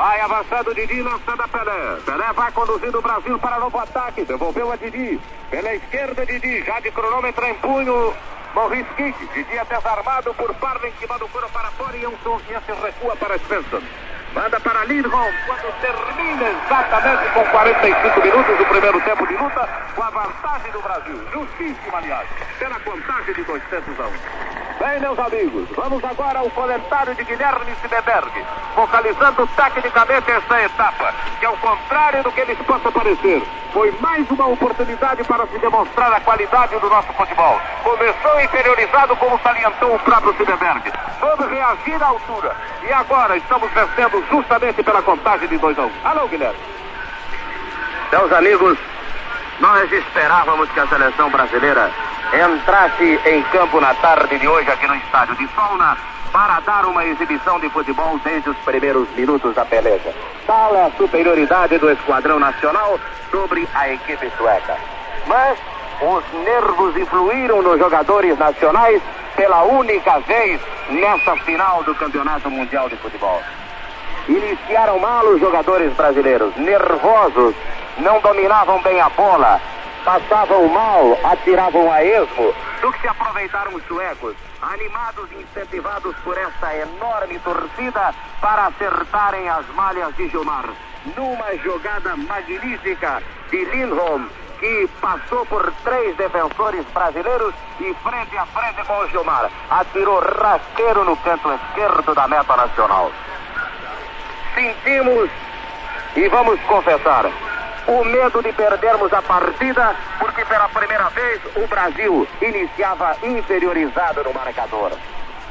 Vai avançando Didi, lançando a Pelé. Pelé vai conduzindo o Brasil para novo ataque. Devolveu a Didi. Pela esquerda, Didi, já de cronômetro em punho. Maurice Kink. Didi é desarmado por Barley, que manda o coro para fora e se recua para Svensson. Manda para Lindholm, quando termina exatamente com 45 minutos do primeiro tempo de luta, com a vantagem do Brasil. Justíssima, aliás, pela contagem de 200-1. Bem, meus amigos, vamos agora ao comentário de Guilherme Siebenberg, focalizando tecnicamente esta etapa, que ao contrário do que eles possam parecer, foi mais uma oportunidade para se demonstrar a qualidade do nosso futebol. Começou inferiorizado, como salientou o próprio Siebenberg. Vamos reagir à altura. E agora estamos vencendo justamente pela contagem de 2-1. Alô, Guilherme. Meus amigos, nós esperávamos que a seleção brasileira entrasse em campo na tarde de hoje aqui no estádio de Solna para dar uma exibição de futebol desde os primeiros minutos da peleja. Tal é a superioridade do esquadrão nacional sobre a equipe sueca. Mas os nervos influíram nos jogadores nacionais pela única vez nessa final do Campeonato Mundial de Futebol. Iniciaram mal os jogadores brasileiros, nervosos, não dominavam bem a bola, passavam mal, atiravam a esmo, do que se aproveitaram os suecos, animados e incentivados por essa enorme torcida para acertarem as malhas de Gilmar. Numa jogada magnífica de Lindholm, que passou por 3 defensores brasileiros e frente a frente com o Gilmar, atirou rasteiro no canto esquerdo da meta nacional. Sentimos e vamos confessar o medo de perdermos a partida, porque pela primeira vez o Brasil iniciava inferiorizado no marcador.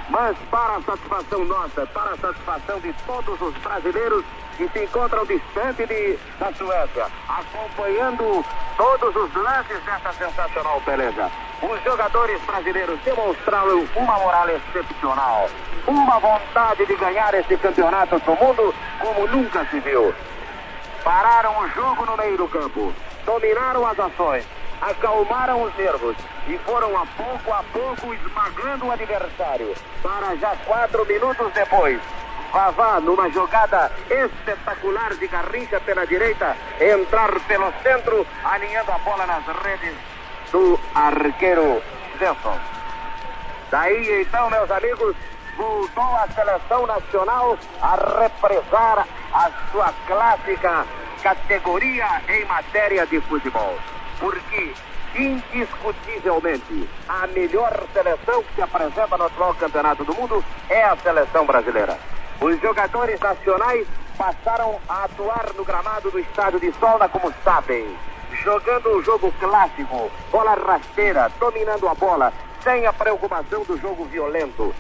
Mas para a satisfação nossa, para a satisfação de todos os brasileiros que se encontram distante da Suécia, acompanhando todos os lances dessa sensacional peleja, os jogadores brasileiros demonstraram uma moral excepcional, uma vontade de ganhar esse campeonato do mundo como nunca se viu. Pararam o jogo no meio do campo, dominaram as ações, acalmaram os nervos e foram a pouco esmagando o adversário, para já 4 minutos depois, Vavá, numa jogada espetacular de Garrincha pela direita, entrar pelo centro, alinhando a bola nas redes do arqueiro Svensson. Daí então, meus amigos, voltou a seleção nacional a represar a sua clássica categoria em matéria de futebol. Porque, indiscutivelmente, a melhor seleção que se apresenta no atual campeonato do mundo é a seleção brasileira. Os jogadores nacionais passaram a atuar no gramado do estádio de Solna como sabem, jogando o jogo clássico, bola rasteira, dominando a bola, sem a preocupação do jogo violento.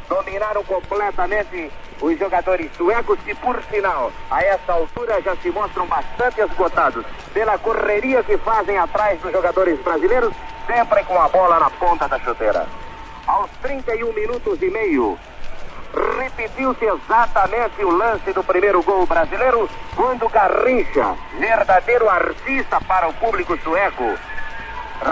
Dominaram completamente os jogadores suecos, que por sinal, a essa altura já se mostram bastante esgotados pela correria que fazem atrás dos jogadores brasileiros, sempre com a bola na ponta da chuteira. Aos 31 minutos e meio, repetiu-se exatamente o lance do primeiro gol brasileiro, quando Garrincha, verdadeiro artista para o público sueco,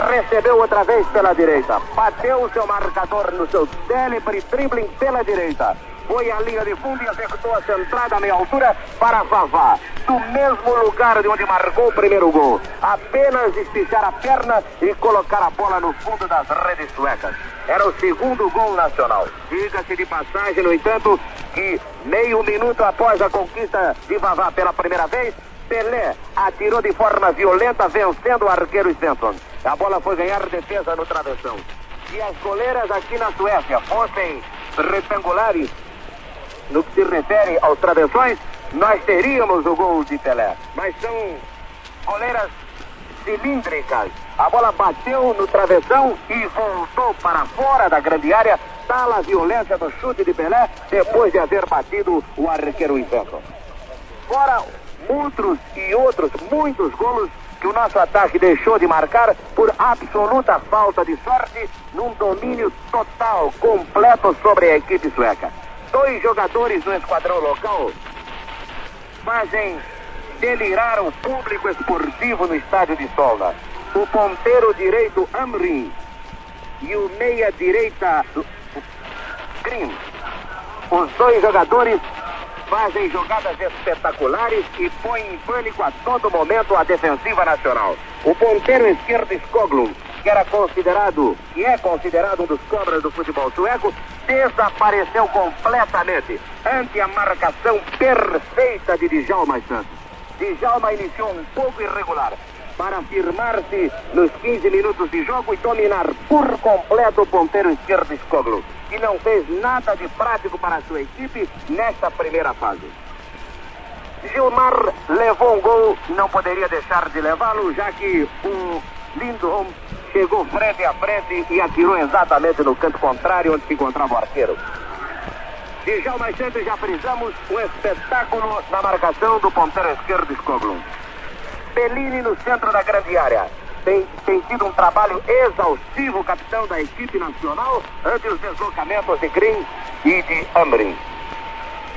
recebeu outra vez pela direita, bateu o seu marcador no seu célebre dribbling pela direita, foi à linha de fundo e executou a centrada à meia altura para Vavá, do mesmo lugar de onde marcou o primeiro gol. Apenas esticar a perna e colocar a bola no fundo das redes suecas. Era o segundo gol nacional. Diga-se de passagem, no entanto, que meio minuto após a conquista de Vavá pela primeira vez, Pelé atirou de forma violenta, vencendo o arqueiro Svensson. A bola foi ganhar defesa no travessão. Se as goleiras aqui na Suécia fossem retangulares, no que se refere aos travessões, nós teríamos o gol de Pelé. Mas são goleiras cilíndricas. A bola bateu no travessão e voltou para fora da grande área, tal a violência do chute de Pelé, depois de haver batido o arqueiro Svensson. Fora outros e outros, muitos golos que o nosso ataque deixou de marcar por absoluta falta de sorte, num domínio total, completo sobre a equipe sueca. 2 jogadores no esquadrão local fazem delirar o público esportivo no estádio de Solna. O ponteiro direito Amrin e o meia direita Green. Os 2 jogadores fazem jogadas espetaculares e põem em pânico a todo momento a defensiva nacional. O ponteiro esquerdo Skoglund, que era considerado, e é considerado um dos cobras do futebol sueco, desapareceu completamente ante a marcação perfeita de Djalma Santos. Djalma iniciou um pouco irregular para firmar-se nos 15 minutos de jogo e dominar por completo o ponteiro esquerdo Skoglund, que não fez nada de prático para a sua equipe nesta primeira fase. Gilmar levou um gol, não poderia deixar de levá-lo, já que o Lindholm chegou frente a frente e atirou exatamente no canto contrário onde se encontrava o arqueiro. Djalma Santos, já frisamos, um espetáculo na marcação do ponteiro esquerdo Skoglund. Bellini no centro da grande área. Tem sido um trabalho exaustivo, capitão da equipe nacional, ante os deslocamentos de Green e de Amrin.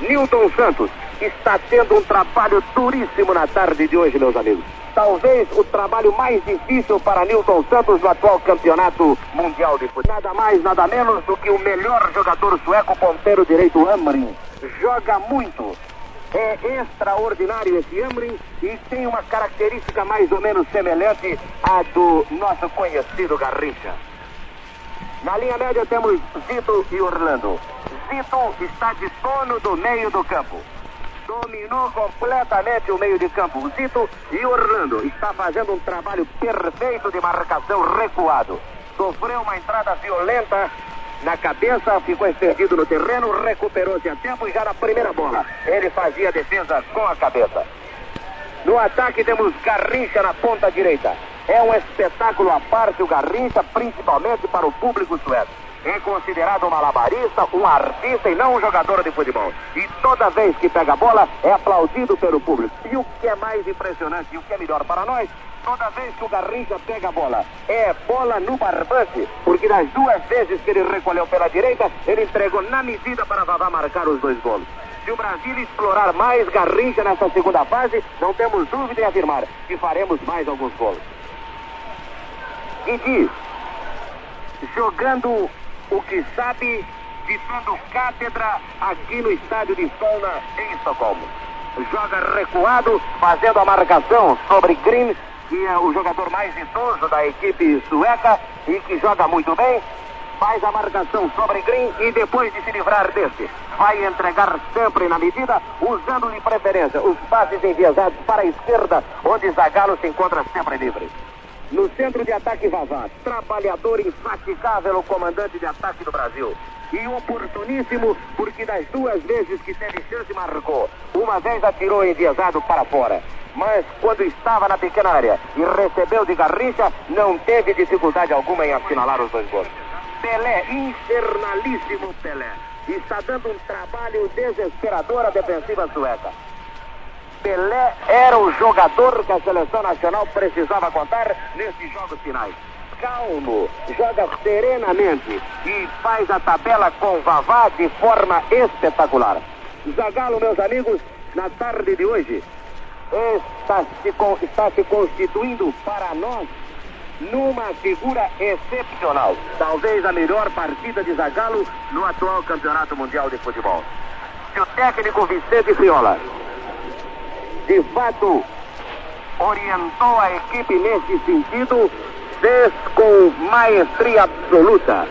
Nilton Santos está tendo um trabalho duríssimo na tarde de hoje, meus amigos. Talvez o trabalho mais difícil para Nilton Santos no atual campeonato mundial de futebol. Nada mais, nada menos do que o melhor jogador sueco, ponteiro direito Amrin. Joga muito. É extraordinário esse Amrin e tem uma característica mais ou menos semelhante à do nosso conhecido Garrincha. Na linha média temos Zito e Orlando. Zito está de dono do meio do campo. Dominou completamente o meio de campo. O Zito e Orlando está fazendo um trabalho perfeito de marcação recuado. Sofreu uma entrada violenta na cabeça, ficou estendido no terreno, recuperou-se a tempo e já na primeira bola ele fazia a defesa com a cabeça. No ataque temos Garrincha na ponta direita. É um espetáculo à parte o Garrincha, principalmente para o público sueco. É considerado um malabarista, um artista e não um jogador de futebol. E toda vez que pega a bola é aplaudido pelo público. E o que é mais impressionante e o que é melhor para nós, toda vez que o Garrincha pega a bola, é bola no barbante, porque das duas vezes que ele recolheu pela direita, ele entregou na medida para Vavá marcar os 2 gols. Se o Brasil explorar mais Garrincha nessa segunda fase, não temos dúvida em afirmar que faremos mais alguns gols. Didi, jogando o que sabe, ditando cátedra aqui no estádio de Solna, em Estocolmo. Joga recuado, fazendo a marcação sobre Green, que é o jogador mais idoso da equipe sueca e que joga muito bem. Faz a marcação sobre Green e depois de se livrar deste, vai entregar sempre na medida, usando de preferência os passes enviesados para a esquerda, onde Zagallo se encontra sempre livre. No centro de ataque, Vavá, trabalhador infatigável, o comandante de ataque do Brasil. E oportuníssimo, porque das duas vezes que teve chance marcou. Uma vez atirou enviesado para fora. Mas quando estava na pequena área e recebeu de Garrincha, não teve dificuldade alguma em assinalar os 2 gols. Pelé, infernalíssimo Pelé. Está dando um trabalho desesperador à defensiva sueca. Pelé era o jogador que a seleção nacional precisava contar nesses jogos finais. Calmo, joga serenamente e faz a tabela com Vavá de forma espetacular. Zagallo, meus amigos, na tarde de hoje está se constituindo para nós numa figura excepcional. Talvez a melhor partida de Zagallo no atual campeonato mundial de futebol. Se o técnico Vicente Fiola de fato orientou a equipe nesse sentido, fez com maestria absoluta,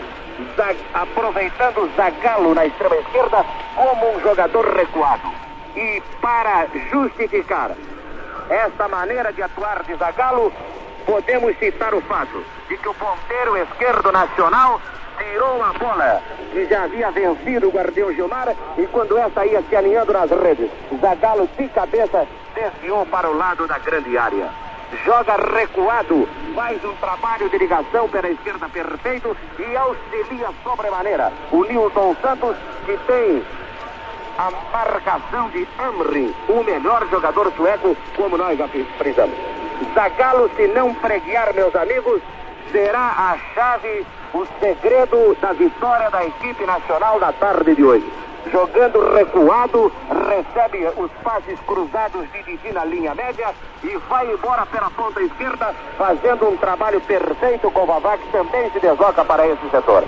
aproveitando Zagallo na extrema esquerda como um jogador recuado. E para justificar esta maneira de atuar de Zagallo, podemos citar o fato de que o ponteiro esquerdo nacional tirou uma bola que já havia vencido o guardião Gilmar, e quando essa ia se alinhando nas redes, Zagallo de cabeça desviou para o lado da grande área. Joga recuado, faz um trabalho de ligação pela esquerda perfeito e auxilia sobremaneira o Nilton Santos, que tem a marcação de Amrin, o melhor jogador sueco, como nós já frisamos. Zagallo, se não preguiar, meus amigos, será a chave, o segredo da vitória da equipe nacional na tarde de hoje. Jogando recuado, recebe os passes cruzados de Didi na linha média e vai embora pela ponta esquerda, fazendo um trabalho perfeito com o Vavá, que também se desloca para esse setor.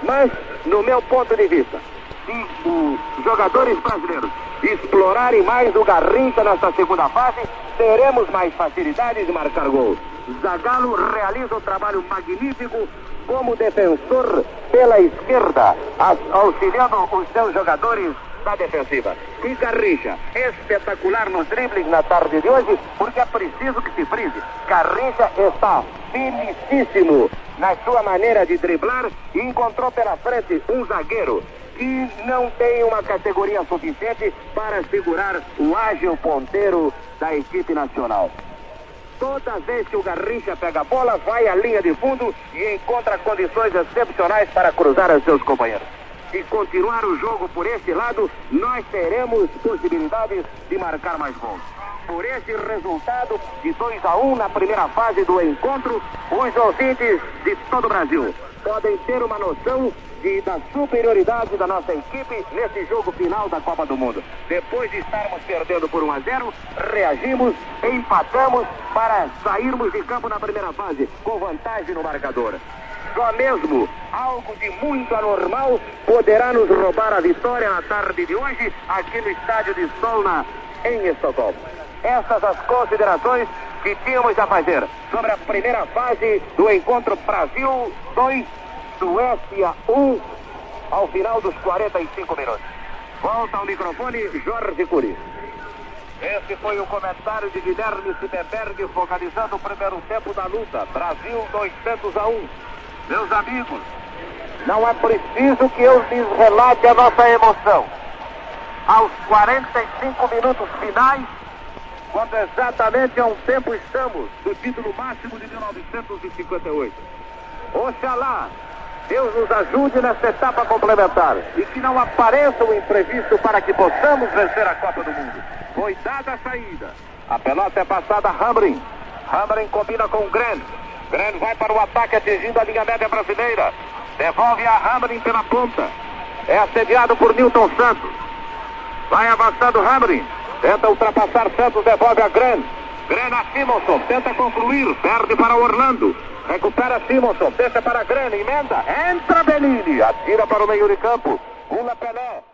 Mas, no meu ponto de vista, se os jogadores brasileiros explorarem mais o Garrincha nesta segunda fase, teremos mais facilidade de marcar gol. Zagallo realiza um trabalho magnífico como defensor pela esquerda, auxiliando os seus jogadores da defensiva. E Garrincha, espetacular nos dribles na tarde de hoje, porque é preciso que se frise. Garrincha está felicíssimo na sua maneira de driblar e encontrou pela frente um zagueiro que não tem uma categoria suficiente para segurar o ágil ponteiro da equipe nacional. Toda vez que o Garrincha pega a bola, vai à linha de fundo e encontra condições excepcionais para cruzar os seus companheiros. E continuar o jogo por esse lado, nós teremos possibilidades de marcar mais gols. Por esse resultado de 2-1 na primeira fase do encontro, os ouvintes de todo o Brasil podem ter uma noção da superioridade da nossa equipe nesse jogo final da Copa do Mundo. Depois de estarmos perdendo por 1-0, reagimos, empatamos para sairmos de campo na primeira fase, com vantagem no marcador. Só mesmo algo de muito anormal poderá nos roubar a vitória na tarde de hoje, aqui no Estádio de Solna, em Estocolmo. Essas as considerações que tínhamos a fazer sobre a primeira fase do encontro Brasil 2, Suécia 1, ao final dos 45 minutos. Volta ao microfone, Jorge Cury. Esse foi o comentário de Guilherme Siebenberg, focalizando o primeiro tempo da luta. Brasil 200-1. Meus amigos, não é preciso que eu lhes relate a nossa emoção. Aos 45 minutos finais, quando exatamente há um tempo estamos do título máximo de 1958. Oxalá Deus nos ajude nessa etapa complementar e que não apareça o imprevisto para que possamos vencer a Copa do Mundo. Foi dada a saída. A pelota é passada a Hamrin. Hamrin combina com o Gren. Gren vai para o ataque atingindo a linha média brasileira. Devolve a Hamrin pela ponta. É assediado por Nilton Santos. Vai avançando Hamrin. Tenta ultrapassar Santos, devolve a Gren. Gren a Simonson, tenta concluir, perde para Orlando. Recupera Simonson, deixa para Gren, emenda. Entra Bellini, atira para o meio de campo. Pula Pelé.